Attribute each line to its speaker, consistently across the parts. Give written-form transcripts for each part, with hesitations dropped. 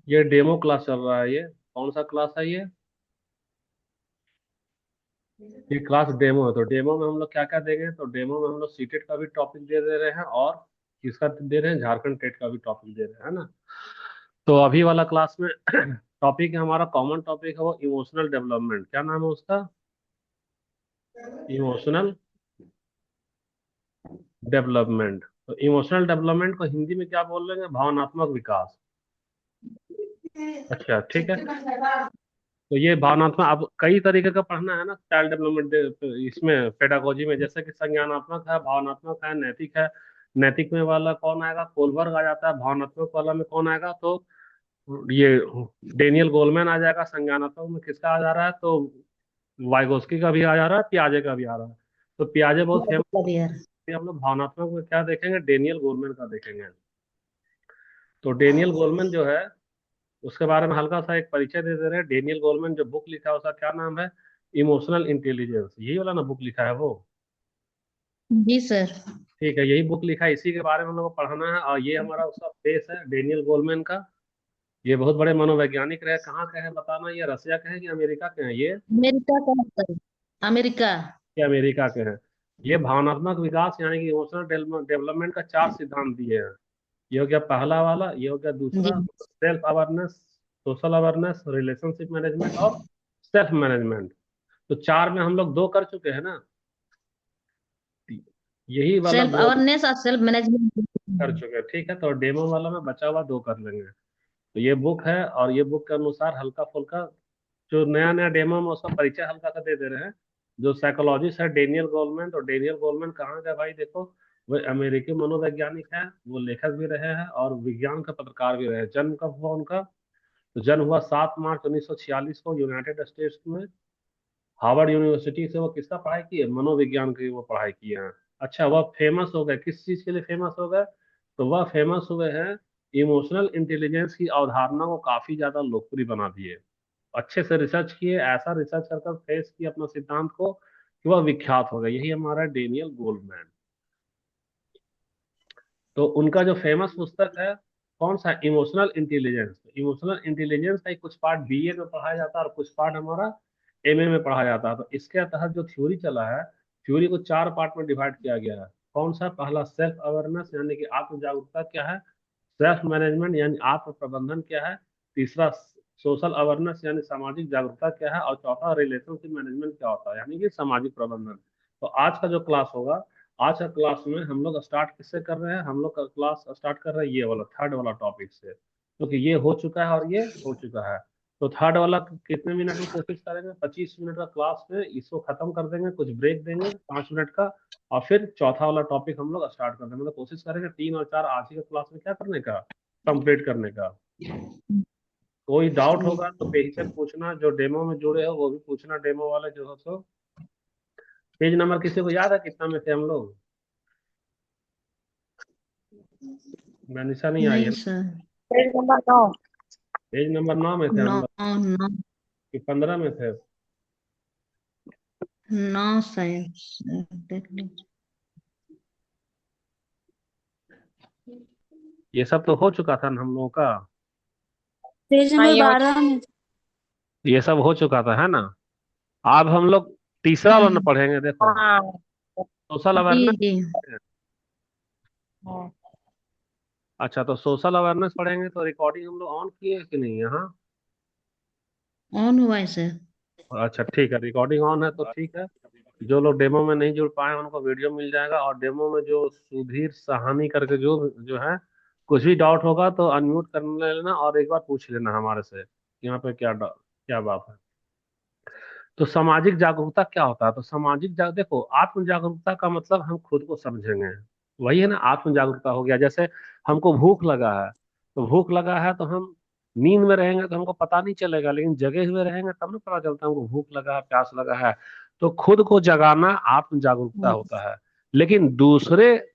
Speaker 1: ये demo class चल रहा है। ये कौन सा क्लास है ये क्लास डेमो है। तो डेमो में हम लोग क्या क्या देंगे? तो डेमो में हम लोग सीटेट का भी टॉपिक दे रहे हैं और किसका दे रहे हैं, झारखंड टेट का भी टॉपिक दे रहे हैं, है ना। तो अभी वाला क्लास में टॉपिक है हमारा, कॉमन टॉपिक है वो इमोशनल डेवलपमेंट। क्या नाम है उसका? Emotional development. तो इमोशनल डेवलपमेंट को हिंदी में क्या बोल रहे हैं? भावनात्मक विकास। अच्छा ठीक है। तो ये भावनात्मक, अब कई तरीके का पढ़ना है ना चाइल्ड डेवलपमेंट इसमें पेडागोजी में, जैसे कि संज्ञानात्मक है, भावनात्मक है, नैतिक है। नैतिक में वाला कौन आएगा? कोलबर्ग आ जाता है। भावनात्मक वाला में कौन आएगा? तो ये डेनियल गोलमैन आ जाएगा। संज्ञानात्मक में किसका आ जा रहा है? तो वाइगोस्की का भी आ जा रहा है, पियाजे का भी आ रहा है। तो पियाजे बहुत फेमस। हम लोग भावनात्मक में क्या देखेंगे? डेनियल गोलमैन का देखेंगे। तो डेनियल गोलमैन जो है उसके बारे में हल्का सा एक परिचय दे दे रहे हैं। डेनियल गोलमैन जो बुक लिखा है उसका क्या नाम है? Emotional intelligence. यही वाला ना बुक लिखा है वो?
Speaker 2: जी सर।
Speaker 1: ठीक है, यही बुक लिखा है, इसी के बारे में हम लोग को पढ़ना है। और ये हमारा उसका फेस है डेनियल गोलमैन का। ये बहुत बड़े मनोवैज्ञानिक रहे। कहाँ के हैं बताना? ये रसिया के हैं कि अमेरिका के हैं ये?
Speaker 2: अमेरिका का है सर। अमेरिका।
Speaker 1: ये अमेरिका के हैं। ये भावनात्मक विकास यानी कि इमोशनल डेवलपमेंट का 4 सिद्धांत दिए हैं। ये हो गया पहला वाला, ये हो गया
Speaker 2: जी।
Speaker 1: दूसरा, self awareness, social awareness, relationship management और सेल्फ मैनेजमेंट। तो 4 में हम लोग 2 कर चुके हैं ना। यही वाला
Speaker 2: सेल्फ
Speaker 1: 2
Speaker 2: अवेयरनेस और सेल्फ
Speaker 1: कर
Speaker 2: मैनेजमेंट।
Speaker 1: चुके हैं। ठीक है, तो डेमो वाला में बचा हुआ 2 कर लेंगे। तो ये बुक है और ये बुक के अनुसार हल्का फुल्का जो नया नया डेमो में उसका परिचय हल्का सा दे दे रहे हैं। जो साइकोलॉजिस्ट है डेनियल गोलमैन, तो डेनियल गोलमैन कहाँ का भाई? देखो, वो अमेरिकी मनोवैज्ञानिक है, वो लेखक भी रहे हैं और विज्ञान का पत्रकार भी रहे हैं। जन्म कब हुआ उनका? तो जन्म हुआ 7 मार्च 1946 को यूनाइटेड स्टेट्स में। हार्वर्ड यूनिवर्सिटी से वो किसका पढ़ाई की है? मनोविज्ञान की वो पढ़ाई किए हैं। अच्छा, वह फेमस हो गए किस चीज के लिए? फेमस हो गए तो वह फेमस हुए हैं इमोशनल इंटेलिजेंस की अवधारणा को काफी ज्यादा लोकप्रिय बना दिए। अच्छे से रिसर्च किए, ऐसा रिसर्च कर कर फेस किया अपना सिद्धांत को कि वह विख्यात हो गए। यही हमारा डेनियल गोल्डमैन। तो उनका जो फेमस पुस्तक है कौन सा? Emotional intelligence. इमोशनल इंटेलिजेंस का ही कुछ पार्ट बीए में पढ़ाया जाता है और कुछ पार्ट हमारा एमए में पढ़ाया जाता है। तो इसके तहत जो थ्योरी चला है, थ्योरी को 4 पार्ट में डिवाइड किया गया है। कौन सा? पहला सेल्फ अवेयरनेस यानी कि आत्म जागरूकता क्या है। सेल्फ मैनेजमेंट यानी आत्म प्रबंधन क्या है। तीसरा सोशल अवेयरनेस यानी सामाजिक जागरूकता क्या है। और चौथा रिलेशनशिप मैनेजमेंट क्या होता है यानी कि सामाजिक प्रबंधन। तो आज का जो क्लास होगा, आज का क्लास में हम लोग स्टार्ट किससे कर रहे हैं? हम लोग का क्लास स्टार्ट कर रहे हैं ये वाला थर्ड वाला टॉपिक से, क्योंकि ये हो चुका है और ये हो चुका है। तो थर्ड वाला कितने मिनट में कोशिश करेंगे? 25 मिनट का क्लास में इसको खत्म कर देंगे, कुछ ब्रेक देंगे 5 मिनट का। और फिर चौथा वाला टॉपिक हम लोग स्टार्ट कर देंगे। मतलब कोशिश करेंगे 3 और 4 आज ही का क्लास में क्या करने का? कंप्लीट करने का। कोई डाउट होगा तो बेहिचक पूछना, जो डेमो में जुड़े हो वो भी पूछना, डेमो वाले जो हो। तो पेज नंबर किसी को याद है कितना में थे हम लोग? मैनिशा नहीं आई है
Speaker 2: नहीं
Speaker 1: ना?
Speaker 2: Sir.
Speaker 3: Page number 9।
Speaker 1: Page number 9 में थे हम
Speaker 2: नौ।
Speaker 1: लोग
Speaker 2: नौ।
Speaker 1: कि 15 में थे?
Speaker 2: नौ शायद सर, देख लीजिए।
Speaker 1: ये सब तो हो चुका था ना हम लोगों का।
Speaker 3: पेज
Speaker 4: हाँ
Speaker 3: नंबर
Speaker 4: ये हो
Speaker 3: 12 में।
Speaker 1: ये सब हो चुका था, है ना। अब हम लोग तीसरा वाला
Speaker 2: हम्म।
Speaker 1: पढ़ेंगे। देखो,
Speaker 4: हाँ
Speaker 1: सोशल
Speaker 2: जी
Speaker 1: अवेयरनेस।
Speaker 2: जी।
Speaker 4: हाँ।
Speaker 1: अच्छा, तो सोशल अवेयरनेस पढ़ेंगे तो रिकॉर्डिंग हम लोग ऑन किए कि नहीं यहाँ?
Speaker 2: ऑन हुआ है सर।
Speaker 1: अच्छा ठीक है, रिकॉर्डिंग ऑन है तो ठीक है। जो लोग डेमो में नहीं जुड़ पाए उनको वीडियो मिल जाएगा। और डेमो में जो सुधीर सहानी करके जो जो है, कुछ भी डाउट होगा तो अनम्यूट कर लेना और एक बार पूछ लेना हमारे से कि यहाँ पे क्या बात है। तो सामाजिक जागरूकता क्या होता है? तो सामाजिक देखो, आत्म जागरूकता का मतलब हम खुद को समझेंगे। वही है ना, आत्म जागरूकता हो गया। जैसे हमको भूख लगा है, तो भूख लगा है तो हम नींद में रहेंगे तो हमको पता नहीं चलेगा, लेकिन जगे हुए रहेंगे तब ना पता चलता है हमको भूख लगा है, प्यास लगा है। तो खुद को जगाना आत्म जागरूकता होता है। लेकिन दूसरे,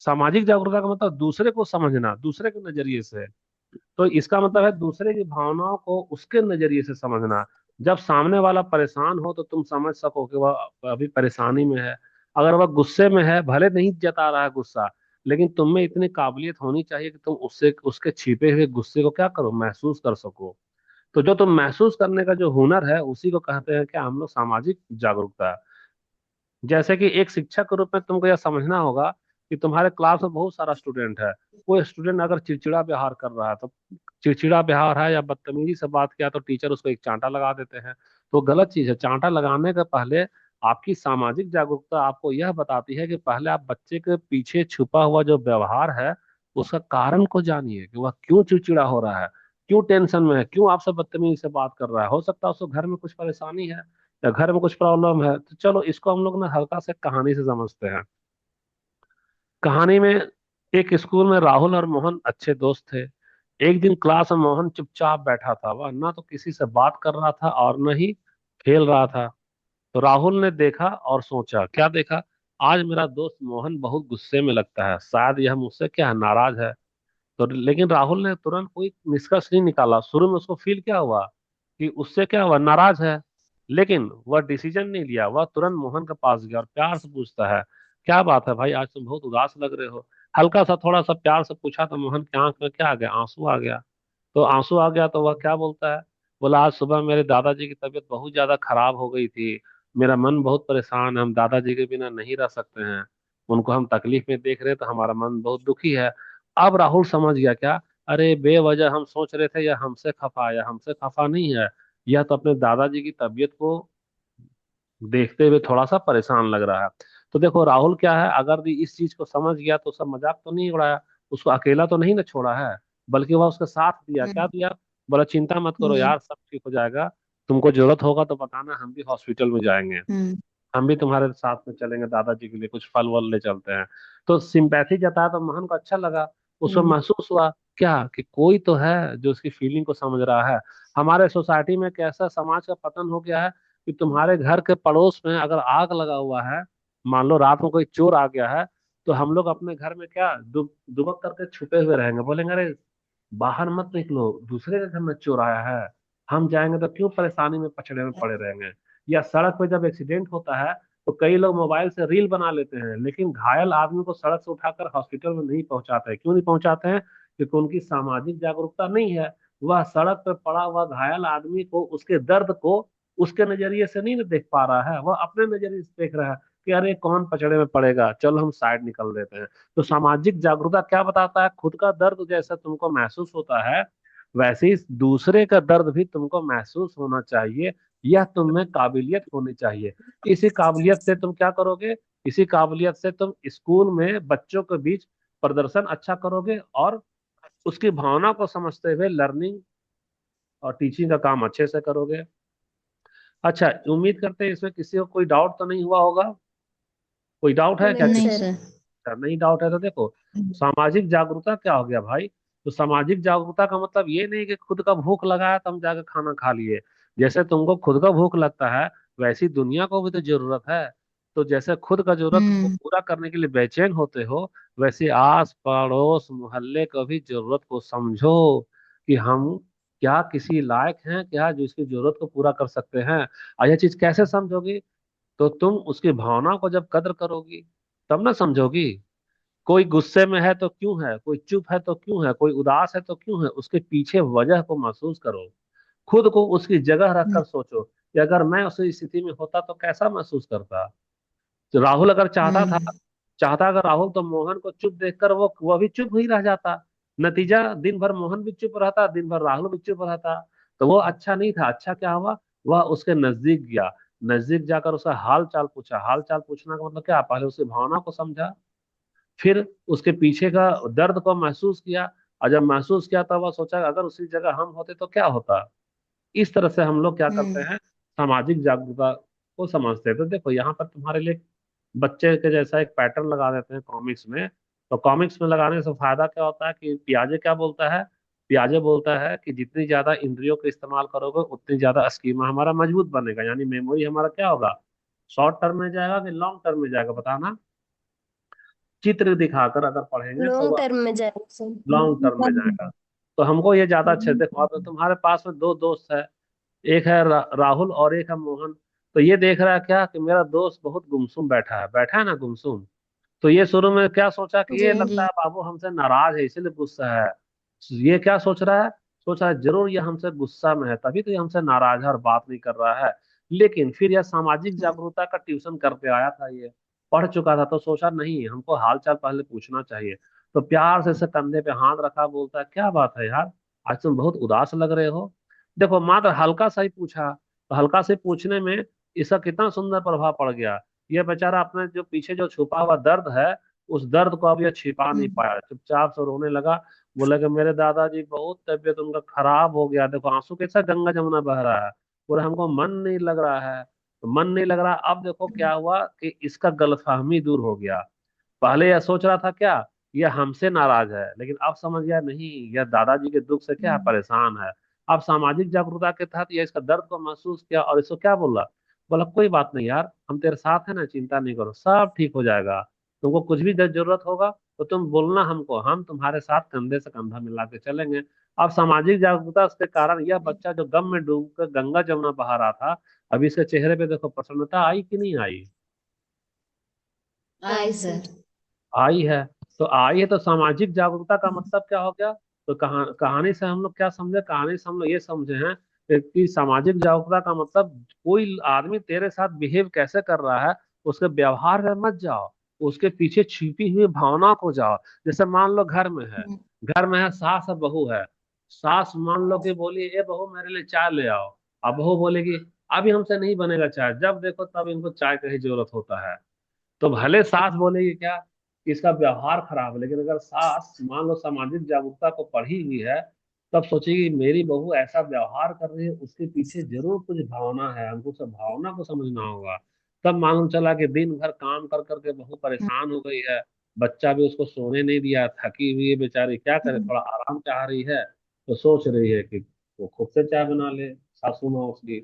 Speaker 1: सामाजिक जागरूकता का मतलब दूसरे को समझना, दूसरे के नजरिए से। तो इसका मतलब है दूसरे की भावनाओं को उसके नजरिए से समझना। जब सामने वाला परेशान हो तो तुम समझ सको कि वह अभी परेशानी में है। अगर वह गुस्से में है, भले नहीं जता रहा है गुस्सा, लेकिन तुम में इतनी काबिलियत होनी चाहिए कि तुम उससे उसके छिपे हुए गुस्से को क्या करो, महसूस कर सको। तो जो तुम महसूस करने का जो हुनर है, उसी को कहते हैं कि हम लोग सामाजिक जागरूकता। जैसे कि एक शिक्षक के रूप में तुमको यह समझना होगा कि तुम्हारे क्लास में बहुत सारा स्टूडेंट है। कोई स्टूडेंट अगर चिड़चिड़ा व्यवहार कर रहा है, तो चिड़चिड़ा व्यवहार है या बदतमीजी से बात किया, तो टीचर उसको एक चांटा लगा देते हैं। तो गलत चीज है। चांटा लगाने के पहले आपकी सामाजिक जागरूकता आपको यह बताती है कि पहले आप बच्चे के पीछे छुपा हुआ जो व्यवहार है, उसका कारण को जानिए कि वह क्यों चिड़चिड़ा हो रहा है, क्यों टेंशन में है, क्यों आपसे बदतमीजी से बात कर रहा है। हो सकता है उसको घर में कुछ परेशानी है या घर में कुछ प्रॉब्लम है। तो चलो इसको हम लोग ना हल्का से कहानी से समझते हैं। कहानी में एक स्कूल में राहुल और मोहन अच्छे दोस्त थे। एक दिन क्लास में मोहन चुपचाप बैठा था, वह ना तो किसी से बात कर रहा था और न ही खेल रहा था। तो राहुल ने देखा और सोचा, क्या देखा, आज मेरा दोस्त मोहन बहुत गुस्से में लगता है, शायद यह मुझसे क्या है, नाराज है। तो लेकिन राहुल ने तुरंत कोई निष्कर्ष नहीं निकाला। शुरू में उसको फील क्या हुआ कि उससे क्या हुआ, नाराज है। लेकिन वह डिसीजन नहीं लिया। वह तुरंत मोहन के पास गया और प्यार से पूछता है, क्या बात है भाई, आज तुम बहुत उदास लग रहे हो। हल्का सा थोड़ा सा प्यार से पूछा तो मोहन की आंख में क्या आ गया, आंसू आ गया। तो आंसू आ गया तो वह क्या बोलता है, बोला, आज सुबह मेरे दादाजी की तबीयत बहुत ज्यादा खराब हो गई थी। मेरा मन बहुत परेशान है, हम दादाजी के बिना नहीं रह सकते हैं। उनको हम तकलीफ में देख रहे हैं तो हमारा मन बहुत दुखी है। अब राहुल समझ गया, क्या, अरे बेवजह हम सोच रहे थे यह हमसे खफा है, या हमसे खफा नहीं है, यह तो अपने दादाजी की तबीयत को देखते हुए थोड़ा सा परेशान लग रहा है। तो देखो राहुल क्या है, अगर ये इस चीज को समझ गया तो सब मजाक तो नहीं उड़ाया, उसको अकेला तो नहीं ना छोड़ा है, बल्कि वह उसका साथ दिया। क्या
Speaker 2: हम्म।
Speaker 1: दिया, बोला चिंता मत करो
Speaker 2: हम्म।
Speaker 1: यार, सब ठीक हो जाएगा। तुमको जरूरत होगा तो बताना, हम भी हॉस्पिटल में जाएंगे,
Speaker 2: हम्म।
Speaker 1: हम भी तुम्हारे साथ में चलेंगे, दादाजी के लिए कुछ फल वल ले चलते हैं। तो सिंपैथी जताया तो मोहन को अच्छा लगा। उसको
Speaker 2: हम्म।
Speaker 1: महसूस हुआ क्या, कि कोई तो है जो उसकी फीलिंग को समझ रहा है। हमारे सोसाइटी में कैसा समाज का पतन हो गया है कि तुम्हारे घर के पड़ोस में अगर आग लगा हुआ है, मान लो रात में कोई चोर आ गया है, तो हम लोग अपने घर में क्या दुबक करके छुपे हुए रहेंगे, बोलेंगे अरे बाहर मत निकलो, दूसरे के घर में चोर आया है, हम जाएंगे तो क्यों परेशानी में पछड़े में पड़े रहेंगे। या सड़क पे जब एक्सीडेंट होता है, तो कई लोग मोबाइल से रील बना लेते हैं, लेकिन घायल आदमी को सड़क से उठाकर हॉस्पिटल में नहीं पहुंचाते हैं। क्यों नहीं पहुंचाते हैं, क्योंकि उनकी सामाजिक जागरूकता नहीं है। वह सड़क पर पड़ा हुआ घायल आदमी को, उसके दर्द को उसके नजरिए से नहीं देख पा रहा है, वह अपने नजरिए से देख रहा है कि अरे कौन पचड़े में पड़ेगा, चलो हम साइड निकल देते हैं। तो सामाजिक जागरूकता क्या बताता है, खुद का दर्द जैसा तुमको महसूस होता है, वैसे ही दूसरे का दर्द भी तुमको महसूस होना चाहिए। यह तुम में काबिलियत होनी चाहिए। इसी काबिलियत से तुम क्या करोगे, इसी काबिलियत से तुम स्कूल में बच्चों के बीच प्रदर्शन अच्छा करोगे, और उसकी भावना को समझते हुए लर्निंग और टीचिंग का काम अच्छे से करोगे। अच्छा, उम्मीद करते हैं इसमें किसी को कोई डाउट तो नहीं हुआ होगा। कोई डाउट है क्या,
Speaker 3: नहीं
Speaker 2: नहीं
Speaker 1: किसी
Speaker 3: सर।
Speaker 2: सर।
Speaker 1: का नहीं डाउट है तो देखो, सामाजिक जागरूकता क्या हो गया भाई। तो सामाजिक जागरूकता का मतलब ये नहीं कि खुद का भूख लगा है तो हम जाकर खाना खा लिए। जैसे तुमको खुद का भूख लगता है, वैसी दुनिया को भी तो जरूरत है। तो जैसे खुद का जरूरत को
Speaker 2: हम्म।
Speaker 1: पूरा करने के लिए बेचैन होते हो, वैसे आस पड़ोस मोहल्ले को भी जरूरत को समझो, कि हम क्या किसी लायक हैं क्या जो इसकी जरूरत को पूरा कर सकते हैं। और यह चीज कैसे समझोगी, तो तुम उसकी भावना को जब कदर करोगी, तब ना समझोगी। कोई गुस्से में है तो क्यों है, कोई चुप है तो क्यों है, कोई उदास है तो क्यों है, उसके पीछे वजह को महसूस करो। खुद को उसकी जगह रखकर सोचो कि अगर मैं उस स्थिति में होता तो कैसा महसूस करता। तो राहुल अगर चाहता था,
Speaker 2: हम्म।
Speaker 1: चाहता अगर राहुल, तो मोहन को चुप देखकर वह भी चुप ही रह जाता। नतीजा, दिन भर मोहन भी चुप रहता, दिन भर राहुल भी चुप रहता। तो वो अच्छा नहीं था। अच्छा क्या हुआ, वह उसके नजदीक गया, नजदीक जाकर उसका हाल चाल पूछा। हाल चाल पूछना का मतलब क्या, पहले उसकी भावना को समझा, फिर उसके पीछे का दर्द को महसूस किया। और जब महसूस किया तब वह सोचा अगर उसी जगह हम होते तो क्या होता। इस तरह से हम लोग क्या करते
Speaker 2: हम्म।
Speaker 1: हैं, सामाजिक जागरूकता को समझते हैं। तो देखो यहाँ पर तुम्हारे लिए बच्चे के जैसा एक पैटर्न लगा देते हैं कॉमिक्स में। तो कॉमिक्स में लगाने से फायदा क्या होता है, कि पियाजे क्या बोलता है, पियाजे बोलता है कि जितनी ज्यादा इंद्रियों का इस्तेमाल करोगे उतनी ज्यादा स्कीमा हमारा मजबूत बनेगा, यानी मेमोरी हमारा क्या होगा, शॉर्ट टर्म में जाएगा कि लॉन्ग टर्म में जाएगा, बताना। चित्र दिखाकर अगर पढ़ेंगे तो
Speaker 3: लॉन्ग
Speaker 1: वह
Speaker 3: टर्म में जाएगा
Speaker 1: लॉन्ग टर्म में
Speaker 3: सर।
Speaker 1: जाएगा। तो हमको ये ज्यादा अच्छे से देखो, अब तुम्हारे पास में दो दोस्त है, एक है राहुल और एक है मोहन। तो ये देख रहा है क्या, कि मेरा दोस्त बहुत गुमसुम बैठा है, बैठा है ना गुमसुम। तो ये शुरू में क्या सोचा कि ये
Speaker 3: जी
Speaker 1: लगता
Speaker 2: जी
Speaker 1: है बाबू हमसे नाराज है इसीलिए गुस्सा है। ये क्या सोच रहा है, सोच रहा है जरूर ये हमसे गुस्सा में है तभी तो ये हमसे नाराज है और बात नहीं कर रहा है। लेकिन फिर यह सामाजिक जागरूकता का ट्यूशन करके आया था, ये पढ़ चुका था तो सोचा नहीं हमको हाल चाल पहले पूछना चाहिए। तो प्यार से इसे कंधे पे हाथ रखा, बोलता है क्या बात है यार, आज तुम बहुत उदास लग रहे हो। देखो मात्र हल्का सा ही पूछा, तो हल्का से पूछने में इसका कितना सुंदर प्रभाव पड़ गया। ये बेचारा अपने जो पीछे जो छुपा हुआ दर्द है, उस दर्द को अब ये छिपा नहीं
Speaker 2: हम्म,
Speaker 1: पाया, चुपचाप से रोने लगा। बोला कि मेरे दादाजी बहुत तबीयत उनका खराब हो गया, देखो आंसू कैसा गंगा जमुना बह रहा है। बोले हमको मन नहीं लग रहा है। तो मन नहीं लग रहा, अब देखो क्या हुआ कि इसका गलतफहमी दूर हो गया। पहले यह सोच रहा था क्या, यह हमसे नाराज है, लेकिन अब समझ गया नहीं, यह दादाजी के दुख से क्या
Speaker 2: हम्म,
Speaker 1: परेशान है। अब सामाजिक जागरूकता के तहत यह इसका दर्द को महसूस किया और इसको क्या बोला, बोला कोई बात नहीं यार, हम तेरे साथ है ना, चिंता नहीं करो, सब ठीक हो जाएगा। तुमको कुछ भी जरूरत होगा तो तुम बोलना हमको, हम तुम्हारे साथ कंधे से कंधा मिला के चलेंगे। अब सामाजिक जागरूकता के कारण यह बच्चा जो गम में डूब कर गंगा जमुना बहा रहा था, अभी इसके चेहरे पे देखो प्रसन्नता आई कि नहीं आई।
Speaker 2: आई सर।
Speaker 1: आई है। तो आई है तो सामाजिक जागरूकता का मतलब क्या हो गया। तो कहानी से हम लोग क्या समझे, कहानी से हम लोग ये समझे हैं कि सामाजिक जागरूकता का मतलब कोई आदमी तेरे साथ बिहेव कैसे कर रहा है, उसके व्यवहार में मत जाओ, उसके पीछे छिपी हुई भावना को जाओ। जैसे मान लो घर में है,
Speaker 2: हम्म,
Speaker 1: घर में है सास और बहू है। सास मान लो कि बोली ए बहू मेरे लिए चाय ले आओ, अब बहू बोलेगी अभी हमसे नहीं बनेगा चाय, जब देखो तब इनको चाय की ही जरूरत होता है। तो भले सास बोलेगी क्या कि इसका व्यवहार खराब है, लेकिन अगर सास मान लो सामाजिक जागरूकता को पढ़ी हुई है, तब सोचेगी मेरी बहू ऐसा व्यवहार कर रही है, उसके पीछे जरूर कुछ भावना है, हमको सब भावना को समझना होगा। तब मालूम चला कि दिन भर काम कर करके बहू परेशान हो गई है, बच्चा भी उसको सोने नहीं दिया, थकी हुई है बेचारी, क्या करे,
Speaker 2: हम्म,
Speaker 1: थोड़ा आराम चाह रही है। तो सोच रही है कि वो खुद से चाय बना ले, सासू माँ उसकी।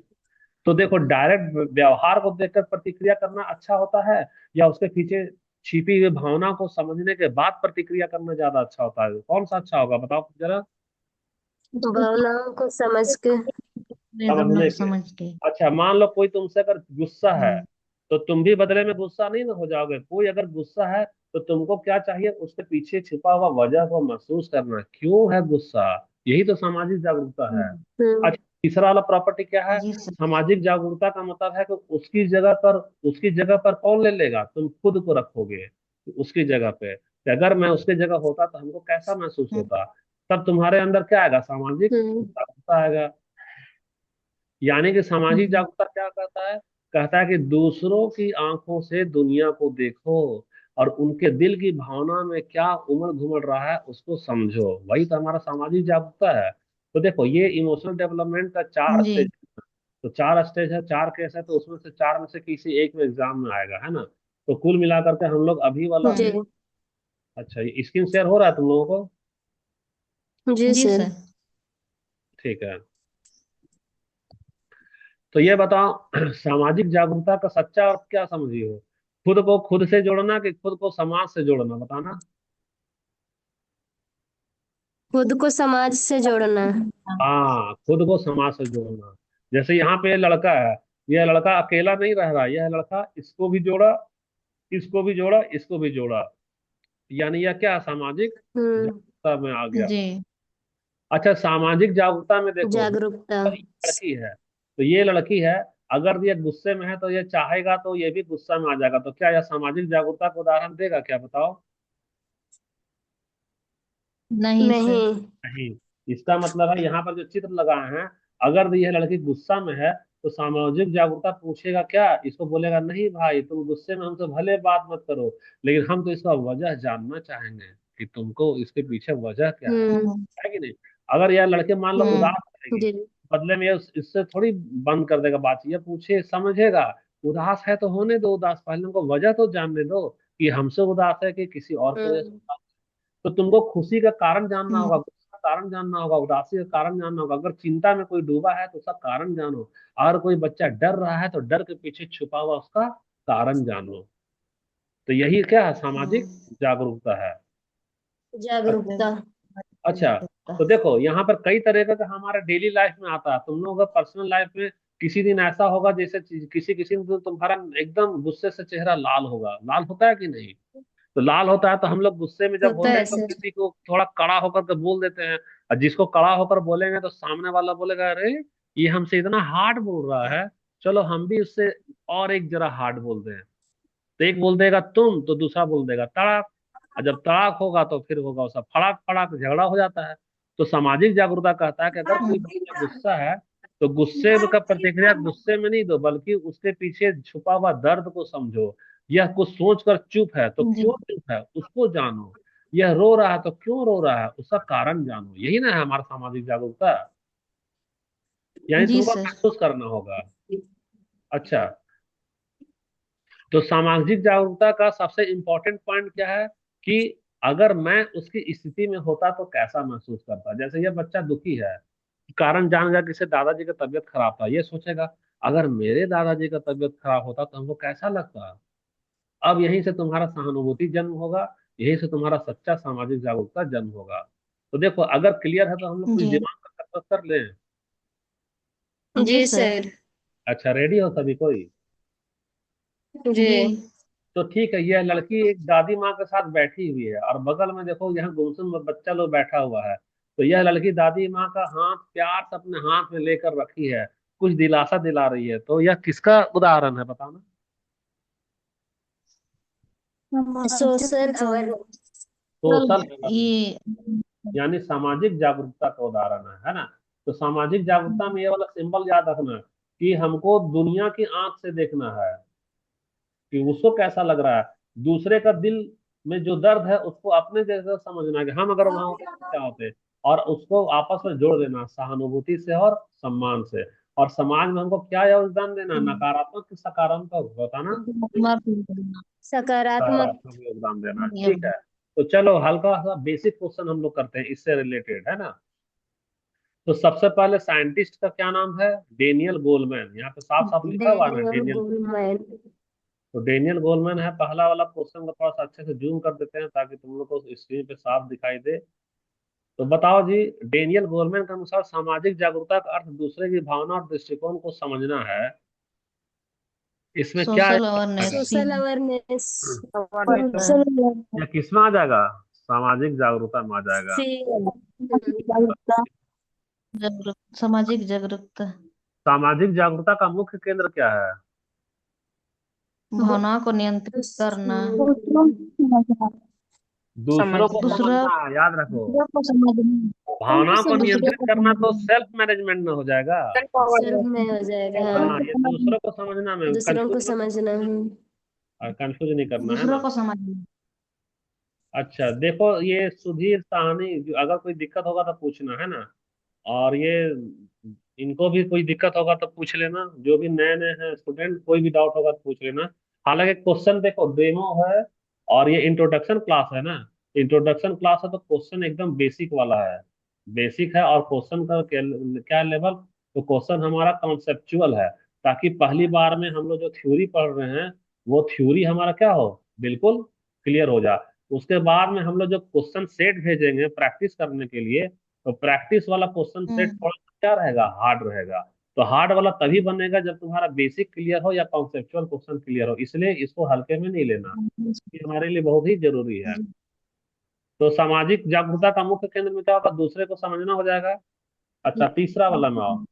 Speaker 1: तो देखो डायरेक्ट व्यवहार को देखकर प्रतिक्रिया करना अच्छा होता है, या उसके पीछे छिपी हुई भावना को समझने के बाद प्रतिक्रिया करना ज्यादा अच्छा होता है, कौन सा अच्छा होगा बताओ जरा।
Speaker 3: भावनाओं को समझ के।
Speaker 2: भावना
Speaker 1: समझने
Speaker 2: को
Speaker 1: के।
Speaker 2: समझ के।
Speaker 1: अच्छा मान लो कोई तुमसे अगर गुस्सा है,
Speaker 2: हम्म,
Speaker 1: तो तुम भी बदले में गुस्सा नहीं ना हो जाओगे, कोई अगर गुस्सा है तो तुमको क्या चाहिए, उसके पीछे छिपा हुआ वजह को महसूस करना, क्यों है गुस्सा। यही तो सामाजिक जागरूकता है।
Speaker 2: हम्म,
Speaker 3: हम्म
Speaker 1: अच्छा तीसरा वाला प्रॉपर्टी क्या है,
Speaker 2: जी सर।
Speaker 1: सामाजिक जागरूकता का मतलब है कि उसकी जगह पर कौन ले लेगा, तुम खुद को रखोगे उसकी जगह पे, कि अगर मैं उसकी जगह होता तो हमको कैसा महसूस
Speaker 2: हम्म,
Speaker 1: होता। तब तुम्हारे अंदर क्या आएगा, सामाजिक
Speaker 3: हम्म
Speaker 1: जागरूकता आएगा। यानी कि सामाजिक
Speaker 2: हम्म,
Speaker 1: जागरूकता क्या कहता है, कहता है कि दूसरों की आंखों से दुनिया को देखो और उनके दिल की भावना में क्या उमड़ घुमड़ रहा है उसको समझो, वही तो हमारा सामाजिक जागरूकता है। तो देखो ये इमोशनल डेवलपमेंट का चार
Speaker 2: जी
Speaker 1: स्टेज, तो चार स्टेज है, चार केस है, तो उसमें से चार में से किसी एक में एग्जाम में आएगा, है ना। तो कुल मिलाकर के हम लोग अभी वाला
Speaker 3: जी
Speaker 1: में, अच्छा ये स्क्रीन शेयर हो रहा है तुम लोगों को।
Speaker 3: जी
Speaker 2: जी
Speaker 3: सर।
Speaker 2: सर।
Speaker 1: ठीक है। तो ये बताओ सामाजिक जागरूकता का सच्चा अर्थ क्या समझी हो, खुद को खुद से जोड़ना कि खुद को समाज से जोड़ना, बताना।
Speaker 3: खुद को समाज से जोड़ना।
Speaker 1: हाँ खुद को समाज से जोड़ना। जैसे यहाँ पे लड़का है, यह लड़का अकेला नहीं रह रहा, यह लड़का इसको भी जोड़ा, इसको भी जोड़ा, इसको भी जोड़ा, यानी यह क्या सामाजिक
Speaker 3: हम्म
Speaker 1: जागरूकता में आ गया।
Speaker 2: जी
Speaker 1: अच्छा सामाजिक जागरूकता में देखो,
Speaker 3: जागरूकता।
Speaker 1: ये लड़की है, तो ये लड़की है, अगर ये गुस्से में है तो ये चाहेगा तो ये भी गुस्सा में आ जाएगा, तो क्या यह सामाजिक जागरूकता को उदाहरण देगा क्या, बताओ।
Speaker 2: नहीं सर।
Speaker 3: नहीं।
Speaker 1: नहीं। इसका मतलब है यहाँ पर जो चित्र लगाए हैं, अगर यह लड़की गुस्सा में है तो सामाजिक जागरूकता पूछेगा क्या, इसको बोलेगा नहीं भाई तुम गुस्से में हमसे भले बात मत करो, लेकिन हम तो इसका वजह जानना चाहेंगे कि तुमको इसके पीछे वजह क्या
Speaker 3: हम्म
Speaker 2: हम्म,
Speaker 1: है कि नहीं। अगर यह लड़के मान लो
Speaker 2: हम्म,
Speaker 1: उदास रहेगी,
Speaker 3: जी
Speaker 1: बदले में ये इससे थोड़ी बंद कर देगा बात, ये पूछे समझेगा, उदास है तो होने दो उदास, पहले उनको वजह तो जानने दो कि हमसे उदास है कि किसी और की वजह से।
Speaker 3: हम्म
Speaker 1: तो तुमको खुशी का कारण जानना होगा,
Speaker 2: हम्म,
Speaker 1: गुस्से का कारण जानना होगा, उदासी का कारण जानना होगा, अगर चिंता में कोई डूबा है तो उसका कारण जानो, अगर कोई बच्चा डर रहा है तो डर के पीछे छुपा हुआ उसका कारण जानो। तो यही क्या है, सामाजिक
Speaker 2: हम्म,
Speaker 1: जागरूकता है।
Speaker 3: जागरूकता।
Speaker 1: अच्छा तो देखो यहाँ पर कई तरह का हमारे डेली लाइफ में आता है, तुम लोगों का पर्सनल लाइफ में किसी दिन ऐसा होगा जैसे किसी किसी दिन तो तुम्हारा एकदम गुस्से से चेहरा लाल होगा, लाल होता है कि नहीं। तो लाल होता है तो हम लोग गुस्से में जब
Speaker 3: होता
Speaker 1: बोलते
Speaker 3: है
Speaker 1: हैं तो
Speaker 3: सर।
Speaker 1: किसी को थोड़ा कड़ा होकर के बोल देते हैं, और जिसको कड़ा होकर बोलेंगे तो सामने वाला बोलेगा अरे ये हमसे इतना हार्ड बोल रहा है, चलो हम भी उससे और एक जरा हार्ड बोलते हैं। तो एक बोल देगा तुम, तो दूसरा बोल देगा तड़ाक, और जब तड़ाक होगा तो फिर होगा उसका फड़ाक फड़ाक, झगड़ा हो जाता है। तो सामाजिक जागरूकता कहता है कि अगर कोई बच्चा गुस्सा है तो गुस्से का प्रतिक्रिया गुस्से में नहीं दो, बल्कि उसके पीछे छुपा हुआ दर्द को समझो। यह कुछ सोच कर चुप है तो
Speaker 2: जी
Speaker 1: क्यों चुप है उसको जानो, यह रो रहा है तो क्यों रो रहा है उसका कारण जानो। यही ना है हमारा सामाजिक जागरूकता। यानी
Speaker 2: जी
Speaker 1: तुमको
Speaker 2: सर।
Speaker 1: महसूस करना होगा। अच्छा, तो सामाजिक जागरूकता का सबसे इम्पोर्टेंट पॉइंट क्या है कि अगर मैं उसकी स्थिति में होता तो कैसा महसूस करता। जैसे यह बच्चा दुखी है, कारण जान गया कि इसके दादाजी का तबीयत खराब था, ये सोचेगा अगर मेरे दादाजी का तबीयत खराब होता तो हमको कैसा लगता। अब यहीं से तुम्हारा सहानुभूति जन्म होगा, यहीं से तुम्हारा सच्चा सामाजिक जागरूकता जन्म होगा। तो देखो अगर क्लियर है तो हम लोग कुछ
Speaker 2: जी
Speaker 1: दिमाग का कसरत कर लें।
Speaker 2: जी
Speaker 3: जी
Speaker 2: सर।
Speaker 3: सर।
Speaker 1: अच्छा, रेडी हो सभी कोई?
Speaker 3: जी।
Speaker 2: जी
Speaker 1: तो ठीक है, यह लड़की एक दादी माँ के साथ बैठी हुई है और बगल में देखो यहाँ गुमसुम बच्चा लोग बैठा हुआ है। तो यह लड़की दादी माँ का हाथ प्यार से अपने हाथ में लेकर रखी है, कुछ दिलासा दिला रही है। तो यह किसका उदाहरण है बताना?
Speaker 3: Social awareness.
Speaker 1: सोशल अवेयरनेस,
Speaker 2: ये
Speaker 1: यानी सामाजिक जागरूकता का उदाहरण है ना। तो सामाजिक जागरूकता में ये वाला सिंबल याद रखना कि हमको दुनिया की आंख से देखना है कि उसको कैसा लग रहा है, दूसरे का दिल में जो दर्द है उसको अपने जैसा समझना है कि हम अगर वहां होते तो क्या होते, और उसको आपस में जोड़ देना सहानुभूति से और सम्मान से। और समाज में हमको क्या योगदान देना, नकारात्मक कि सकारात्मक बताना?
Speaker 3: सकारात्मक।
Speaker 1: सकारात्मक योगदान देना, ठीक है। तो चलो हल्का सा बेसिक क्वेश्चन हम लोग करते हैं इससे रिलेटेड, है ना। तो सबसे पहले साइंटिस्ट का क्या नाम है? डेनियल गोलमैन, यहाँ पे साफ साफ लिखा हुआ है ना,
Speaker 3: डेनियल
Speaker 1: डेनियल।
Speaker 3: गोलमैन।
Speaker 1: तो डेनियल गोलमैन है पहला वाला। क्वेश्चन को थोड़ा सा अच्छे से जूम कर देते हैं ताकि तुम लोग को स्क्रीन पे साफ दिखाई दे। तो बताओ जी, डेनियल गोलमैन के अनुसार सामाजिक जागरूकता का अर्थ दूसरे की भावना और दृष्टिकोण को समझना है। इसमें क्या
Speaker 2: सोशल
Speaker 1: आएगा?
Speaker 2: Awareness
Speaker 3: social awareness.
Speaker 1: या किस में आ जाएगा? सामाजिक जागरूकता में आ जाएगा।
Speaker 3: सी।
Speaker 2: सामाजिक जागरूकता।
Speaker 1: सामाजिक जागरूकता का मुख्य केंद्र क्या है?
Speaker 2: भावनाओं को नियंत्रित करना।
Speaker 1: दूसरों को
Speaker 2: दूसरा
Speaker 1: समझना है, याद रखो।
Speaker 2: को समझना।
Speaker 1: भावनाओं को
Speaker 2: दूसरों
Speaker 1: नियंत्रित
Speaker 2: को
Speaker 1: करना तो
Speaker 2: समझना।
Speaker 1: सेल्फ मैनेजमेंट में हो जाएगा।
Speaker 3: सर्व में हो जाएगा,
Speaker 1: हाँ,
Speaker 3: हाँ।
Speaker 1: ये दूसरों को समझना में
Speaker 3: दूसरों को
Speaker 1: कंफ्यूज
Speaker 3: समझना है।
Speaker 1: कंफ्यूज नहीं करना है
Speaker 2: दूसरों
Speaker 1: ना।
Speaker 2: को समझना।
Speaker 1: अच्छा देखो, ये सुधीर साहनी, जो अगर कोई दिक्कत होगा तो पूछना, है ना। और ये इनको भी कोई दिक्कत होगा तो पूछ लेना, जो भी नए नए हैं स्टूडेंट, कोई भी डाउट होगा तो पूछ लेना। हालांकि क्वेश्चन देखो डेमो है और ये इंट्रोडक्शन क्लास है ना। इंट्रोडक्शन क्लास है तो क्वेश्चन एकदम बेसिक वाला है, बेसिक है। और क्वेश्चन का क्या लेवल? तो क्वेश्चन हमारा कॉन्सेप्चुअल है, ताकि पहली बार में हम लोग जो थ्योरी पढ़ रहे हैं वो थ्योरी हमारा क्या हो, बिल्कुल क्लियर हो जाए। उसके बाद में हम लोग जो क्वेश्चन सेट भेजेंगे प्रैक्टिस करने के लिए, तो प्रैक्टिस वाला क्वेश्चन सेट थोड़ा सा क्या रहेगा, हार्ड रहेगा। तो हार्ड वाला तभी बनेगा जब तुम्हारा बेसिक क्लियर हो या कॉन्सेप्चुअल क्वेश्चन क्लियर हो, इसलिए इसको हल्के में नहीं लेना, ये हमारे लिए बहुत ही जरूरी है। तो सामाजिक जागरूकता का मुख्य केंद्र में क्या होगा? दूसरे को समझना हो जाएगा। अच्छा, तीसरा वाला में आओ।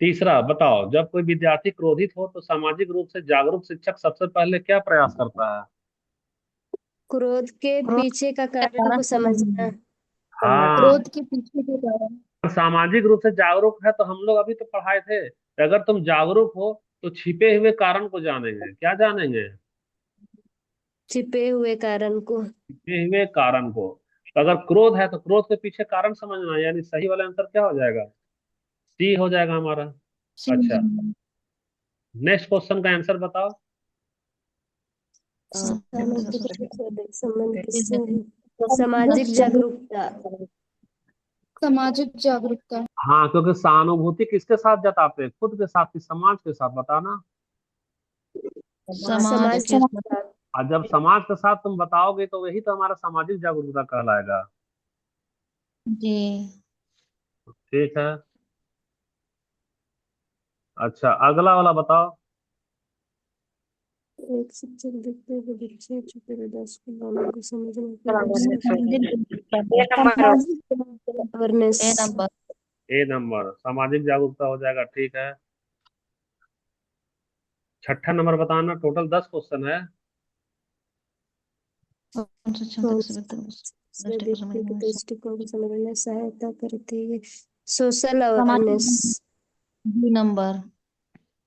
Speaker 1: तीसरा बताओ, जब कोई विद्यार्थी क्रोधित हो तो सामाजिक रूप से जागरूक शिक्षक सबसे पहले क्या प्रयास करता है?
Speaker 3: क्रोध के
Speaker 2: क्रोध
Speaker 3: पीछे का
Speaker 2: के
Speaker 3: कारण
Speaker 2: कारण
Speaker 3: को समझना।
Speaker 1: हाँ,
Speaker 2: क्रोध के पीछे के कारण।
Speaker 1: सामाजिक रूप से जागरूक है तो हम लोग अभी तो पढ़ाए थे कि अगर तुम जागरूक हो तो छिपे हुए कारण को जानेंगे। क्या जानेंगे?
Speaker 3: छिपे हुए कारण को।
Speaker 1: छिपे हुए कारण को। तो अगर क्रोध है तो क्रोध के पीछे कारण समझना, यानी सही वाला आंसर क्या हो जाएगा? सी हो जाएगा हमारा। अच्छा, नेक्स्ट क्वेश्चन का आंसर बताओ।
Speaker 3: संबंध किससे है? सामाजिक जागरूकता।
Speaker 2: सामाजिक जागरूकता।
Speaker 1: हाँ, क्योंकि सहानुभूति किसके साथ जताते हैं, खुद के साथ कि समाज के साथ, बताना।
Speaker 2: समाज
Speaker 3: समाज
Speaker 2: के
Speaker 3: के
Speaker 2: साथ।
Speaker 3: साथ।
Speaker 1: और जब समाज के साथ तुम बताओगे तो वही तो हमारा सामाजिक जागरूकता कहलाएगा।
Speaker 2: जी
Speaker 1: ठीक है। अच्छा, अगला वाला बताओ।
Speaker 3: एक शिक्षक देखते हुए बच्चे छुपे उदास को भावना को समझने की awareness.
Speaker 2: A number
Speaker 1: A number सामाजिक जागरूकता हो जाएगा। ठीक है, छठा नंबर बताना। टोटल 10 क्वेश्चन है।
Speaker 2: कौन सी क्षमता से बेहतर
Speaker 3: व्यक्ति के दृष्टिकोण को समझने में सहायता करती है। सोशल
Speaker 2: सामाजिक
Speaker 3: अवेयरनेस।
Speaker 2: बी नंबर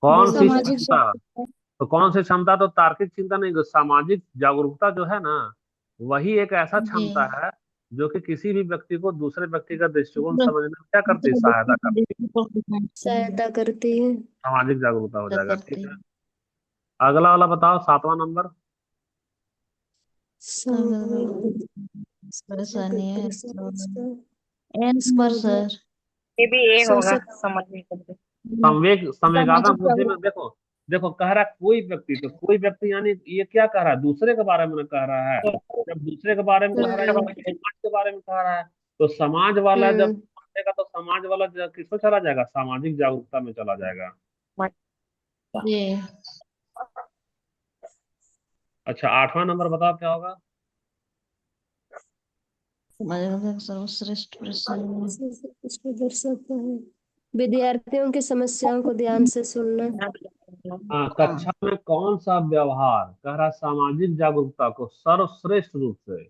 Speaker 1: कौन सी
Speaker 2: सामाजिक
Speaker 1: क्षमता? तो कौन सी क्षमता? तो तार्किक चिंता नहीं, सामाजिक जागरूकता जो है ना, वही एक ऐसा
Speaker 2: जी
Speaker 1: क्षमता है जो कि किसी भी व्यक्ति को दूसरे व्यक्ति का दृष्टिकोण समझने में क्या करती है, सहायता करती है।
Speaker 3: सहायता करती है।
Speaker 1: सामाजिक जागरूकता हो जाएगा। ठीक
Speaker 2: करती
Speaker 1: है, अगला वाला बताओ, 7वां नंबर।
Speaker 3: सामूहिक
Speaker 2: परेशानी है
Speaker 3: समझता
Speaker 2: ए नंबर सर
Speaker 4: ये भी ए होगा
Speaker 3: सोशल
Speaker 4: समझ नहीं सकते।
Speaker 1: संवेगात्मक
Speaker 2: सामाजिक
Speaker 1: बुद्धि में देखो, देखो कह रहा है कोई व्यक्ति, तो कोई व्यक्ति यानी ये क्या कह रहा है, दूसरे के बारे में कह रहा है। जब दूसरे के बारे में कह रहा है तो समाज के बारे में कह रहा है। तो समाज वाला जब समझेगा तो समाज वाला किसमें चला जाएगा, सामाजिक जागरूकता में चला जाएगा।
Speaker 2: जी
Speaker 1: अच्छा, 8वां नंबर बताओ क्या होगा।
Speaker 2: सामाजिक सर्वश्रेष्ठ प्रश्न
Speaker 3: इसको दर्शाता है विद्यार्थियों की समस्याओं को ध्यान से सुनना।
Speaker 1: हाँ, कक्षा में कौन सा व्यवहार कह रहा है सामाजिक जागरूकता को सर्वश्रेष्ठ रूप से।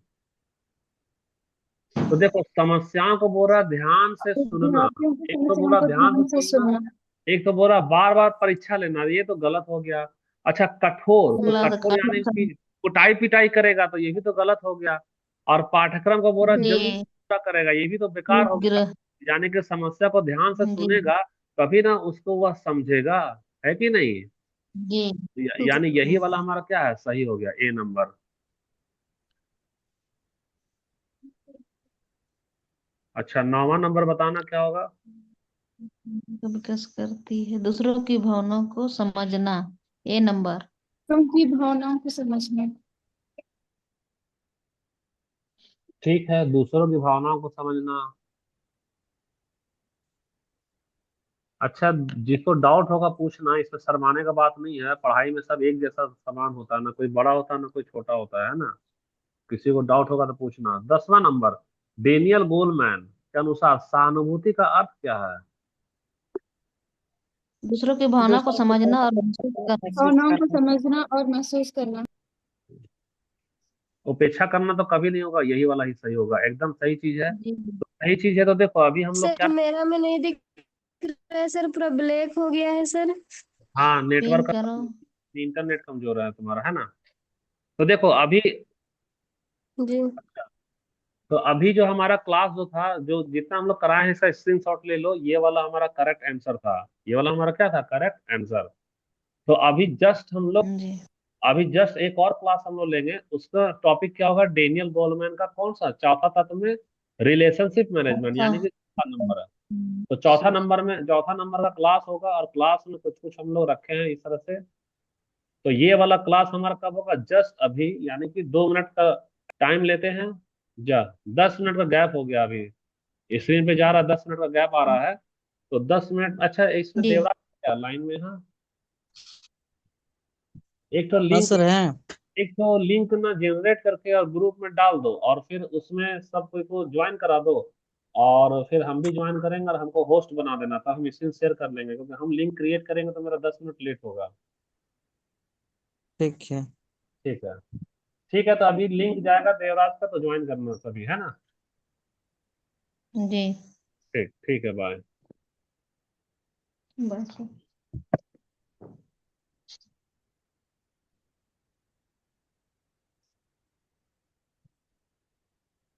Speaker 1: तो देखो, समस्याओं को बोल रहा ध्यान से सुनना,
Speaker 2: विद्यार्थियों की
Speaker 1: एक तो
Speaker 2: समस्याओं
Speaker 1: बोला
Speaker 2: को
Speaker 1: ध्यान
Speaker 2: ध्यान
Speaker 1: से
Speaker 2: से
Speaker 1: सुनना,
Speaker 2: सुनना
Speaker 1: एक तो बोला बार बार परीक्षा लेना, ये तो गलत हो गया। अच्छा, कठोर, तो
Speaker 2: अगला
Speaker 1: कठोर यानी कि कुटाई पिटाई करेगा, तो ये भी तो गलत हो गया। और पाठ्यक्रम को बोला जल्दी
Speaker 2: जी
Speaker 1: पूरा करेगा, ये भी तो बेकार हो गया।
Speaker 2: ग्रह
Speaker 1: यानी कि समस्या को ध्यान से
Speaker 2: जी
Speaker 1: सुनेगा तभी ना उसको वह समझेगा, है कि नहीं।
Speaker 2: जी
Speaker 1: यानी यही वाला हमारा क्या है, सही हो गया, ए नंबर। अच्छा, 9वां नंबर बताना क्या होगा।
Speaker 2: विकास करती है दूसरों की भावनाओं को समझना ए नंबर
Speaker 5: उनकी भावनाओं को समझना।
Speaker 1: ठीक है, दूसरों की भावनाओं को समझना। अच्छा, जिसको डाउट होगा पूछना, इसमें शर्माने का बात नहीं है। पढ़ाई में सब एक जैसा समान होता है, ना कोई बड़ा होता है ना कोई छोटा होता है ना। किसी को डाउट होगा तो पूछना। 10वां नंबर, डेनियल गोलमैन के अनुसार सहानुभूति का अर्थ क्या है।
Speaker 2: दूसरों की भावना को समझना और महसूस करना
Speaker 5: भावनाओं को समझना और महसूस करना।
Speaker 1: उपेक्षा करना तो कभी नहीं होगा, यही वाला ही सही होगा, एकदम सही चीज है।
Speaker 2: जी
Speaker 1: तो सही चीज है, तो देखो अभी हम लोग
Speaker 3: सर
Speaker 1: क्या।
Speaker 3: मेरा में नहीं दिख रहा है सर, पूरा ब्लैक हो गया है सर।
Speaker 1: हाँ,
Speaker 2: पिन
Speaker 1: नेटवर्क का,
Speaker 2: करो
Speaker 1: इंटरनेट कमजोर है तुम्हारा, है ना। तो देखो अभी,
Speaker 3: जी
Speaker 1: तो अभी जो हमारा क्लास जो था, जो जितना हम लोग कराए हैं, इसका स्क्रीनशॉट ले लो। ये वाला हमारा करेक्ट आंसर था, ये वाला हमारा क्या था, करेक्ट आंसर। तो अभी जस्ट हम लोग,
Speaker 2: जी
Speaker 1: अभी जस्ट एक और क्लास हम लोग लेंगे, उसका टॉपिक क्या होगा, डेनियल गोलमैन का कौन सा चौथा तत्व में रिलेशनशिप मैनेजमेंट,
Speaker 2: अच्छा
Speaker 1: यानी कि चौथा नंबर है। तो चौथा नंबर में, चौथा नंबर का क्लास होगा, और क्लास में कुछ कुछ हम लोग रखे हैं इस तरह से। तो ये वाला क्लास हमारा कब होगा, जस्ट अभी, यानी कि 2 मिनट का टाइम लेते हैं। जा 10 मिनट का गैप हो गया अभी, स्क्रीन पे जा रहा है 10 मिनट का गैप आ रहा है। तो 10 मिनट, अच्छा इसमें
Speaker 2: जी
Speaker 1: देवराज क्या लाइन में। हाँ, एक तो
Speaker 6: हाँ
Speaker 1: लिंक,
Speaker 6: सर हैं।
Speaker 1: एक तो लिंक ना जनरेट करके और ग्रुप में डाल दो, और फिर उसमें सब कोई को ज्वाइन करा दो। और फिर हम भी ज्वाइन करेंगे, और हमको होस्ट बना देना, तब हम स्क्रीन शेयर कर लेंगे, क्योंकि हम लिंक क्रिएट करेंगे तो मेरा 10 मिनट लेट होगा।
Speaker 6: ठीक है।
Speaker 1: ठीक है, ठीक है, तो अभी लिंक जाएगा देवराज का, तो ज्वाइन करना सभी, है ना।
Speaker 2: जी
Speaker 1: ठीक, ठीक है, बाय।
Speaker 2: बस